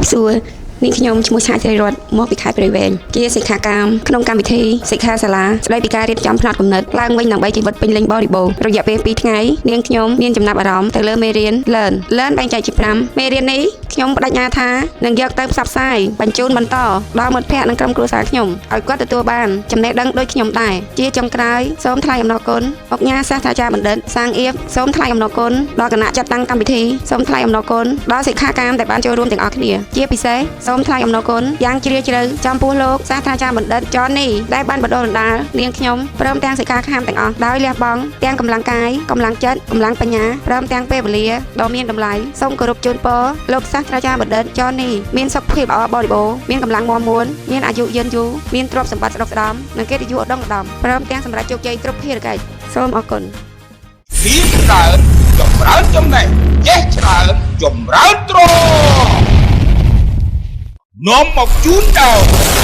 บសួរនេះខ្ញុំឈ្មោះឆាចរិរតមកពីខេត្តព្រៃវែងជាសិក្ខាកាមក្នុងកម្មវិធីសិក្ខាសាលាស្ដីពីការរៀបចំផ្នត់គំនិតឡើងវិញដើម្បីជីវិតពេញលេញបរិបូរណ៍រយៈពេល2ថ្ងៃនាងខ្ញុំមានចំណាប់អារម្មណ៍ទៅលើមេរៀន Learn បែងចែកជា5មេរៀននេះខ្ញុំបដិញ្ញាថានឹងយកទៅផ្សព្វផ្សាយបញ្ជូនបន្តដល់មិត្តភ័ក្តិនិងក្រុមគ្រួសារខ្ញុំឲ្យគាត់ទទួលបានចំណេះដឹងដូចខ្ញុំដែរជាចុងក្រោយសូមថ្លែងអំណរគុណអុកញ៉ាសាស្ត្រាចារ្យបណ្ឌិតសាងអៀបសូមថ្លែងអំណរគុណដល់គណៈចាត់តាំងកម្មវិធីសូមថ្លែងអំណរគុណដល់សិក្ខាកាមដែលបានចូលរួមទាំងអស់គ្នាជាពិសេសសូមថ្លែងអំណរគុណយ៉ាងជ្រាលជ្រៅចំពោះលោកសាស្ត្រាចារ្យបណ្ឌិតចននេះដែលបានបណ្ដុះបណ្ដាលនាងខ្ញុំព្រមទាំងសិក្ខាកាមទាំងអស់ដោយលះបង់ទាំងកម្លាំងកាយកម្លាំងចិត្តកម្លាំងបញ្ញាព្រមទាំងពេលវេលាដ៏មានតម្លៃសូមគោរពជូនពរលោកសាស្ត្រាចារ្យបណ្ឌិតចននេះមានសុខភាពល្អបរិបូរណ៍មានកម្លាំងមាំមួនមានអាយុយឺនយូរមានទ្រព្យសម្បត្តិស្ដុកស្ដំនិងកិត្តិយសឧត្តមឧត្តមព្រមទាំងសម្រាប់ជោគជ័យគ្រប់ភារកិច្ចសូមអរគុណពីច្រើនចម្រើនចំណេះចេះច្រើនចម្រើនទ្រនាំមកជូនដល់